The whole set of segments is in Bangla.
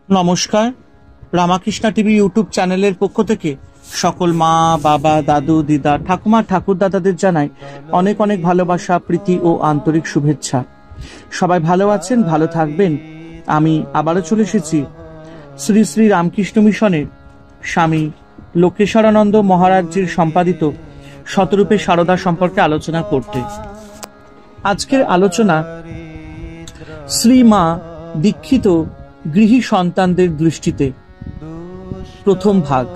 নমস্কার। রামাকৃষ্ণা টিভি ইউটিউব চ্যানেলের পক্ষ থেকে সকল মা, বাবা, দাদু, দিদা, ঠাকুমা, ঠাকুর দাদাদের জানাই অনেক অনেক ভালোবাসা, প্রীতি ও আন্তরিক শুভেচ্ছা। সবাই ভালো আছেন, ভালো থাকবেন। আমি আবারও চলে এসেছি শ্রী শ্রী রামকৃষ্ণ মিশনের স্বামী লোকেশ্বরানন্দ মহারাজজির সম্পাদিত শতরূপে সারদা সম্পর্কে আলোচনা করতে। আজকের আলোচনা শ্রী মা দীক্ষিত গৃহী সন্তানদের দৃষ্টিতে, প্রথম ভাগ।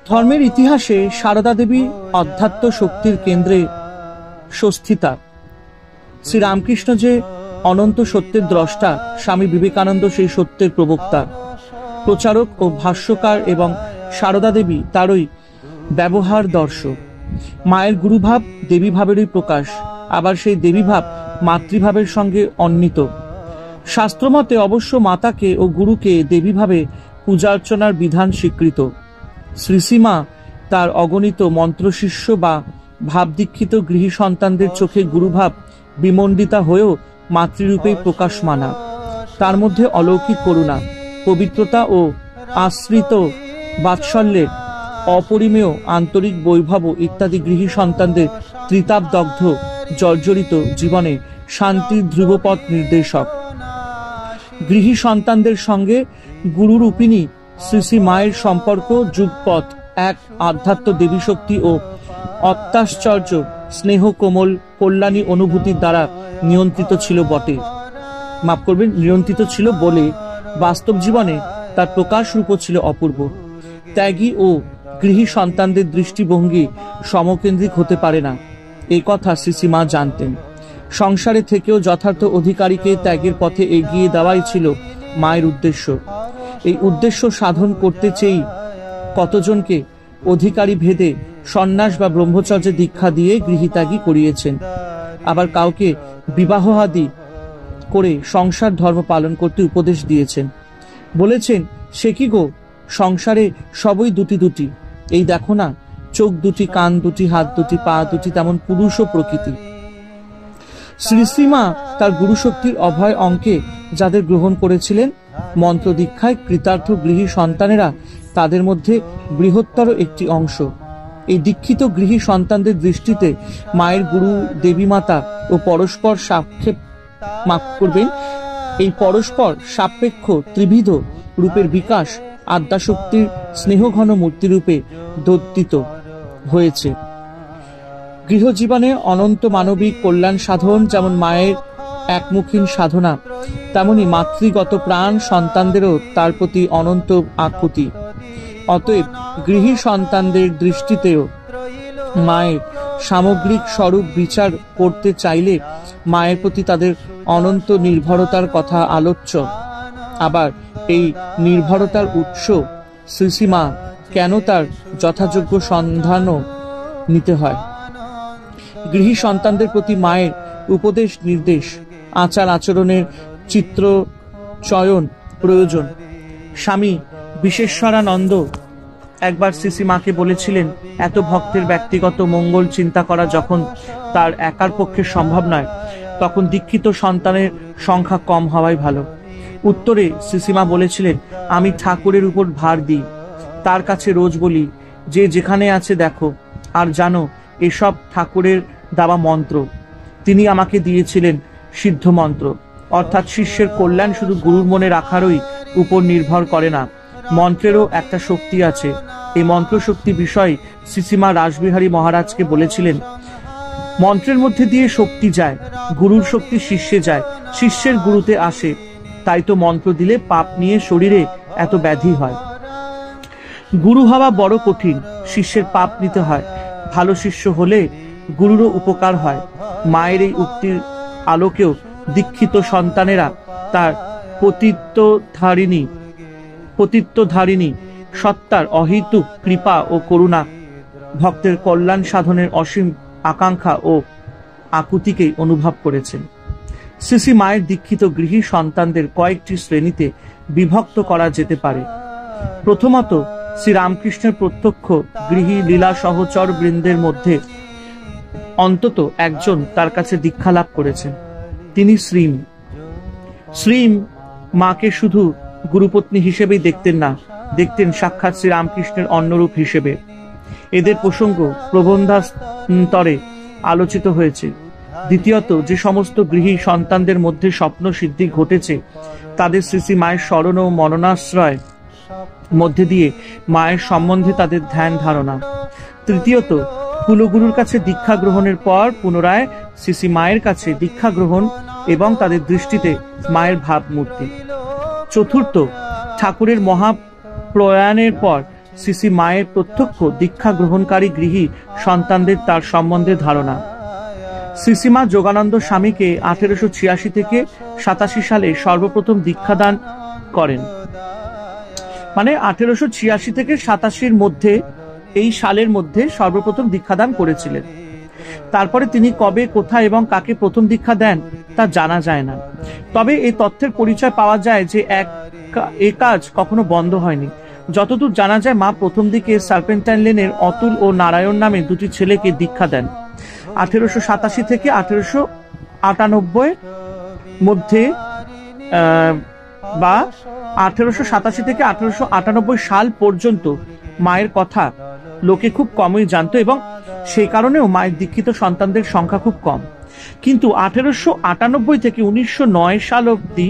ধর্মের ইতিহাসে সারদা দেবী অধ্যাত্ম শক্তির কেন্দ্রে স্বস্থিতা। শ্রীরামকৃষ্ণ যে অনন্ত সত্যের দ্রষ্টা, স্বামী বিবেকানন্দ সেই সত্যের প্রবক্তা, প্রচারক ও ভাষ্যকার, এবং সারদা দেবী তারই ব্যবহার দর্শক। মায়ের গুরুভাব দেবীভাবেরই প্রকাশ, আবার সেই দেবীভাব মাতৃভাবের সঙ্গে অন্বিত। শাস্ত্রমতে অবশ্য মাতাকে ও গুরুকে দেবীভাবে পূজার্চনার বিধান স্বীকৃত। শ্রীসীমা তার অগণিত মন্ত্রশিষ্য বা ভাবদীক্ষিত গৃহী সন্তানদের চোখে গুরুভাব বিমণ্ডিতা হয়েও মাতৃরূপেই প্রকাশমানা। তার মধ্যে অলৌকিক করুণা, পবিত্রতা ও আশ্রিত বাৎসল্যের অপরিমেয় আন্তরিক বৈভব ইত্যাদি গৃহী সন্তানদের ত্রিতাপদগ্ধ জর্জরিত জীবনে শান্তির ধ্রুবপথ নির্দেশক। গৃহী সন্তানদের সঙ্গে গুরুরূপিণী শ্রী শ্রী মায়ের সম্পর্ক যুগপথ এক আধ্যাত্ম দেবী শক্তি ও অত্যাশ্চর্য স্নেহ কোমল কল্যাণী অনুভূতির দ্বারা নিয়ন্ত্রিত ছিল বটে। মাফ করবেন, নিয়ন্ত্রিত ছিল বলে বাস্তব জীবনে তার প্রকাশ রূপ ছিল অপূর্ব। ত্যাগী ও গৃহী সন্তানদের দৃষ্টিভঙ্গি সমকেন্দ্রিক হতে পারে না, এই কথা শ্রী মা জানতেন। সংসারে থেকেও যথার্থ অধিকারীকে ত্যাগের পথে এগিয়ে দেওয়াই ছিল মায়ের উদ্দেশ্য। এই উদ্দেশ্য সাধন করতে চেয়েই কতজনকে অধিকারী ভেদে সন্ন্যাস বা ব্রহ্মচর্যে দীক্ষা দিয়ে গৃহীত্যাগী করিয়েছেন, আবার কাউকে বিবাহাদি করে সংসার ধর্ম পালন করতে উপদেশ দিয়েছেন। বলেছেন, সে কি গো, সংসারে সবই দুটি দুটি, এই দেখো না, চোখ দুটি, কান দুটি, হাত দুটি, পা দুটি, তেমন পুরুষ ও প্রকৃতি। শ্রীশ্রীমা তার গুরুশক্তির অভয় অঙ্কে যাদের গ্রহণ করেছিলেন, মন্ত্র দীক্ষায় কৃতার্থ গৃহী সন্তানেরা তাদের মধ্যে বৃহত্তর একটি অংশ। এই দীক্ষিত গৃহী সন্তানদের দৃষ্টিতে মায়ের গুরু দেবী মাতা ও পরস্পর সাপেক্ষ ত্রিবিধ রূপের বিকাশ আদ্যাশক্তির স্নেহঘন মূর্তিরূপে দোদ্যিত হয়েছে। গৃহজীবনে অনন্ত মানবিক কল্যাণ সাধন যেমন মায়ের একমুখীন সাধনা, তেমনি মাতৃগত প্রাণ সন্তানদেরও তার প্রতি অনন্ত আকুতি। অতএব গৃহী সন্তানদের দৃষ্টিতেও মায়ের সামগ্রিক স্বরূপ বিচার করতে চাইলে মায়ের প্রতি তাদের অনন্ত নির্ভরতার কথা আলোচ্য। আবার এই নির্ভরতার উৎস শ্রীসীমা কেন তার যথাযোগ্য সন্ধানও নিতে হয়। গৃহী সন্তানদের প্রতি মায়ের উপদেশ নির্দেশ, আচার আচরণের চিত্র চয়ন প্রয়োজন। স্বামী বিশেশ্বরানন্দ একবার শ্রীসীমাকে বলেছিলেন, এত ভক্তের ব্যক্তিগত মঙ্গল চিন্তা করা যখন তার একার পক্ষে সম্ভব নয়, তখন দীক্ষিত সন্তানের সংখ্যা কম হওয়াই ভালো। উত্তরে শ্রীসীমা বলেছিলেন, আমি ঠাকুরের উপর ভার দিই, তার কাছে রোজ বলি যে যেখানে আছে দেখো, আর জানো এসব ঠাকুরের দেওয়া মন্ত্র। তিনি আমাকে দিয়েছিলেন সিদ্ধ মন্ত্র, অর্থাৎ শিষ্যের কল্যাণ শুধু গুরুর মনে রাখারই উপর নির্ভর করে না, মন্ত্রেরও একটা শক্তি আছে। এই মন্ত্র শক্তি বিষয়ে শ্রীসীমা রাসবিহারী মহারাজকে বলেছিলেন, মন্ত্রের মধ্যে দিয়ে শক্তি যায়, গুরুর শক্তি শিষ্যে যায়, শিষ্যের গুরুতে আসে, তাই তো মন্ত্র দিলে পাপ নিয়ে শরীরে এত ব্যাধি হয়। গুরু হওয়া বড় কঠিন, শিষ্যের পাপ নিতে হয়। ভালো শিষ্য হলে গুরুরও উপকার হয়। মায়ের এই উক্তির আলোকেও দীক্ষিত সন্তানেরা তার পতিত্বধারিণী সত্তার অহেতুক কৃপা ও করুণা, ভক্তের কল্যাণ সাধনের অসীম আকাঙ্ক্ষা ও আকুতিকেই অনুভব করেছেন। শ্রী মায়ের দীক্ষিত গৃহী সন্তানদের কয়েকটি শ্রেণীতে বিভক্ত করা যেতে পারে। প্রথমত, শ্রীরামকৃষ্ণের প্রত্যক্ষ গৃহী লীলা সহচর বৃন্দের মধ্যে অন্তত একজন তার কাছে দীক্ষা লাভ করেছেন, তিনি শ্রীম। শ্রী মাকে শুধু গুরুপত্নী হিসেবেই দেখতেন না, দেখতেন সাক্ষাৎ শ্রীরামকৃষ্ণের অন্যরূপ হিসেবে। এদের প্রসঙ্গ প্রবন্ধান্তরে আলোচিত হয়েছে। দ্বিতীয়ত, যে সমস্ত গৃহী সন্তানদের মধ্যে স্বপ্ন সিদ্ধি ঘটেছে তাদের শ্রী শ্রী মায়ের স্মরণ ও মননাশ্রয় মধ্যে দিয়ে মায়ের সম্বন্ধে তাদের ধ্যান ধারণা। তৃতীয়ত, কুলগুরুর কাছে দীক্ষা গ্রহণের পর পুনরায় শ্রী শ্রী মায়ের কাছে দীক্ষা গ্রহণ এবং তাদের দৃষ্টিতে মায়ের ভাবমূর্তি। চতুর্থ, ঠাকুরের মহাপ্রয়াণের পর শ্রী শ্রী মায়ের প্রত্যক্ষ দীক্ষা গ্রহণকারী গৃহী সন্তানদের তার সম্বন্ধে ধারণা। শ্রী শ্রী মা যোগানন্দ স্বামীকে 1886 থেকে 87 সালে সর্বপ্রথম দীক্ষাদান করেন। মানে 1886 থেকে 87 মধ্যে, এই সালের মধ্যে সর্বপ্রথম দীক্ষাদান করেছিলেন। তারপরে তিনি কবে, কোথায় এবং কাকে প্রথম দীক্ষা দেন তা জানা যায় না। তবে এই তথ্যের পরিচয় পাওয়া যায় যে এ কাজ কখনো বন্ধ হয়নি। যতদূর জানা যায়, মা প্রথম দিকে সার্পেন্টাইন লেনের অতুল ও নারায়ণ নামে দুটি ছেলেকে দীক্ষা দেন। 1887 থেকে 1898 মধ্যে বা 1887 থেকে 1898 সাল পর্যন্ত মায়ের কথা লোকে খুব কমই জানতো এবং সেই কারণেও মায়ের দীক্ষিত সন্তানদের সংখ্যা খুব কম। কিন্তু 1898 থেকে 1909 সাল অবধি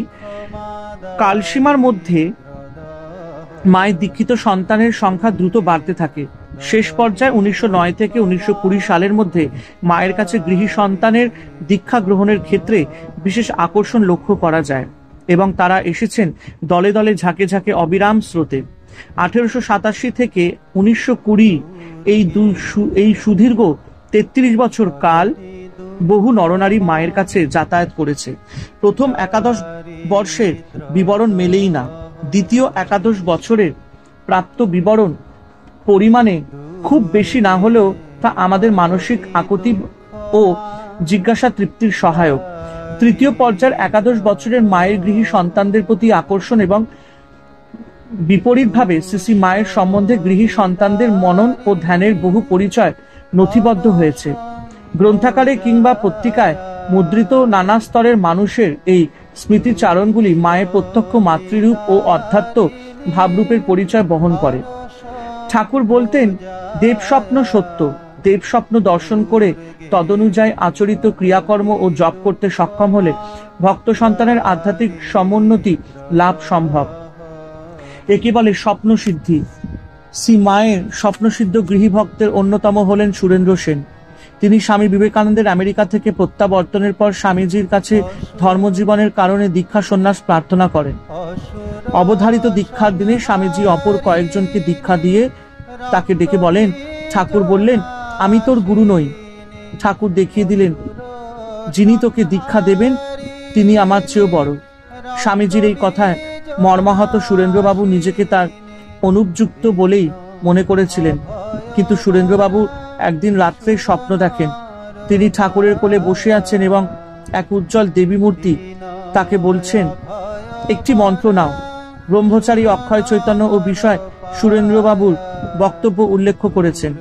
কালসীমার মধ্যে মায়ের দীক্ষিত সন্তানের সংখ্যা দ্রুত বাড়তে থাকে। শেষ পর্যায়ে 1909 থেকে 1920 সালের মধ্যে মায়ের কাছে গৃহী সন্তানের দীক্ষা গ্রহণের ক্ষেত্রে বিশেষ আকর্ষণ লক্ষ্য করা যায় এবং তারা এসেছেন দলে দলে, ঝাঁকে ঝাঁকে, অবিরাম স্রোতে। 1887 থেকে 1920 এই সুদীর্ঘ 33 বছর কাল বহু নরনারী মায়ের কাছে যাতায়াত করেছে। প্রথম একাদশ বর্ষের বিবরণ মেলেই না, দ্বিতীয় একাদশ বছরের প্রাপ্ত বিবরণ পরিমাণে খুব বেশি না হলেও তা আমাদের মানসিক আকুতি ও জিজ্ঞাসা তৃপ্তির সহায়ক। তৃতীয় পর্যায়ের একাদশ বছরের মায়ের গৃহী সন্তানদের প্রতি আকর্ষণ এবং বিপরীতভাবে শ্রী শ্রী মায়ের সম্বন্ধে গৃহী সন্তানদের মনন ও ধ্যানের বহু পরিচয় নথিবদ্ধ হয়েছে। গ্রন্থাকারে কিংবা পত্রিকায় মুদ্রিত নানা স্তরের মানুষের এই স্মৃতিচারণগুলি মায়ের প্রত্যক্ষ মাতৃরূপ ও অধ্যাত্ম ভাবরূপের পরিচয় বহন করে। ঠাকুর বলতেন, দেব স্বপ্ন সত্য, দেব স্বপ্ন দর্শন করে তদনুযায়ী আচরিত ক্রিয়াকর্ম ও জপ করতে সক্ষম হলে ভক্ত সন্তানের আধ্যাত্মিক সমুন্নতি লাভ সম্ভব। একে বলে স্বপ্ন সিদ্ধি। শ্রী মায়ের স্বপ্নসিদ্ধ গৃহী ভক্তের অন্যতম হলেন সুরেন্দ্র সেন। তিনি স্বামী বিবেকানন্দের আমেরিকা থেকে প্রত্যাবর্তনের পর স্বামীজির কাছে ধর্মজীবনের কারণে দীক্ষা সন্ন্যাস প্রার্থনা করেন। অবধারিত দীক্ষার দিনে স্বামীজি অপর কয়েকজনকে দীক্ষা দিয়ে তাকে ডেকে বলেন, ঠাকুর বললেন, আমি তোর গুরু নই। ঠাকুর দেখিয়ে দিলেন, যিনি তোকে দীক্ষা দেবেন তিনি আমার চেয়েও বড়। স্বামীজির এই কথায় মর্মাহত সুরেন্দ্রবাবু নিজেকে তার অনুপযুক্ত বলেই মনে করেছিলেন। কিন্তু সুরেন্দ্রবাবু একদিন রাত্রে স্বপ্ন দেখেন, তিনি ঠাকুরের কোলে বসে আছেন এবং এক উজ্জ্বল দেবী মূর্তি তাকে বলছেন, একটি মন্ত্র নাও। ব্রহ্মচারী অক্ষয় চৈতন্য ও বিষয় সুরেন্দ্রবাবুর বক্তব্য উল্লেখ করেছেন,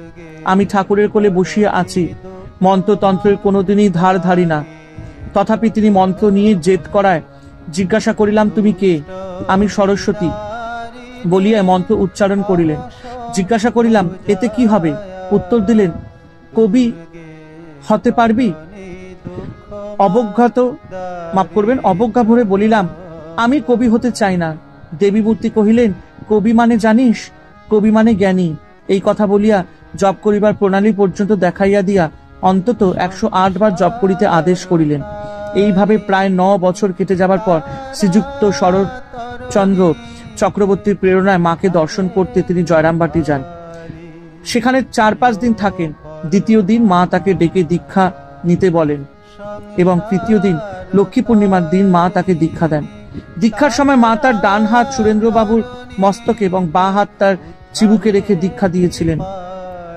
আমি ঠাকুরের কোলে বসিয়ে আছি, মন্ত্রতন্ত্রের কোনোদিনই ধার ধারি না। তথাপি তিনি মন্ত্র নিয়ে জেদ করায় জিজ্ঞাসা করিলাম, তুমি কে? আমি সরস্বতী বলিয়া মন্ত্র উচ্চারণ করিলেন। জিজ্ঞাসা করিলাম, এতে কি হবে? উত্তর দিলেন, কবি হতে পারবি? অবজ্ঞা ভরে বলিলাম, আমি কবি হতে চাই না। দেবী মূর্তি কহিলেন, কবি মানে জানিস? কবি মানে জ্ঞানী। এই কথা বলিয়া জপ করিবার প্রণালী পর্যন্ত দেখাইয়া দিয়া অন্তত 108 বার জপ করিতে আদেশ করিলেন। এইভাবে প্রায় 9 বছর কেটে যাবার পর শ্রীযুক্ত শরৎচন্দ্র চক্রবর্তীর প্রেরণায় মাকে দর্শন করতে তিনি জয়রামবাটি যান। সেখানে 4-5 দিন থাকেন। দ্বিতীয় দিন মা তাকে ডেকে দীক্ষা নিতে বলেন এবং তৃতীয় দিন লক্ষ্মী পূর্ণিমার দিন মা তাকে দীক্ষা দেন। দীক্ষার সময় মা তার ডান হাত সুরেন্দ্রবাবুর মস্তকে এবং বাঁ হাত তার চিবুকে রেখে দীক্ষা দিয়েছিলেন।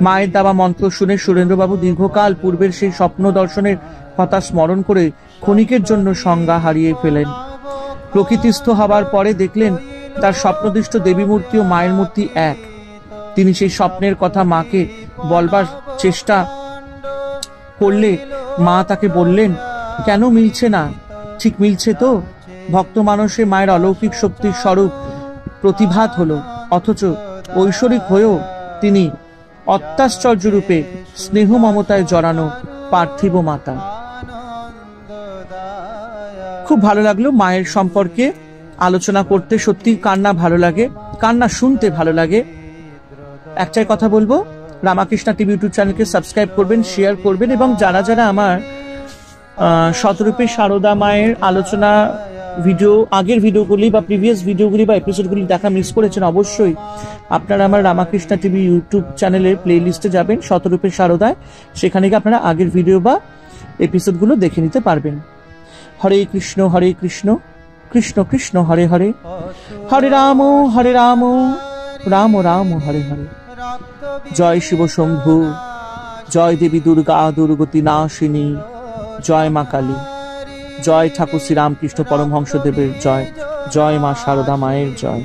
মায়ের দেওয়া মন্ত্র শুনে সুরেন্দ্রবাবু দীর্ঘকাল পূর্বের সেই স্বপ্ন দর্শনের কথা স্মরণ করে ক্ষণিকের জন্য সংজ্ঞা হারিয়ে ফেলেন। প্রকৃতিস্থ হবার পরে দেখলেন তার স্বপ্নদৃষ্ট দেবী মূর্তি ও মায়ের মূর্তি এক। তিনি সেই স্বপ্নের কথা মাকে বলবার চেষ্টা করলে মা তাকে বললেন, কেন মিলছে না? ঠিক মিলছে তো? ভক্ত মানুষে মায়ের অলৌকিক শক্তির স্বরূপ প্রতিভাত হলো, অথচ ঐশ্বরিক হয়েও তিনি অত্যাশ্চর্য রূপে স্নেহ মমতায় জড়ানো পার্থিব মাতা। খুব ভালো লাগলো মায়ের সম্পর্কে আলোচনা করতে, সত্যি কান্না ভালো লাগে, কান্না শুনতে ভালো লাগে। একটাই কথা বলবো, রামাকৃষ্ণা টিভি ইউটিউব চ্যানেলকে সাবস্ক্রাইব করবেন, শেয়ার করবেন, এবং যারা যারা আমার শতরূপে সারদা মায়ের আলোচনা ভিডিও, আগের ভিডিওগুলি বা প্রিভিয়াস ভিডিওগুলি বা এপিসোডগুলি দেখা মিস করেছেন, অবশ্যই আপনারা আমার রামাকৃষ্ণা টিভি ইউটিউব চ্যানেলের প্লে লিস্টে যাবেন, শতরূপে সারদায়, সেখানে গিয়ে আপনারা আগের ভিডিও বা এপিসোডগুলো দেখে নিতে পারবেন। হরে কৃষ্ণ কৃষ্ণ কৃষ্ণ হরে হরে, হরে রাম রাম রাম হরে হরে। জয় শিব শম্ভু, জয় দেবী দুর্গা দুর্গতি নাশিনী, জয় মা কালী, জয় ঠাকুর শ্রী রামকৃষ্ণ পরমহংসদেবের জয়, জয় মা সারদা মায়ের জয়।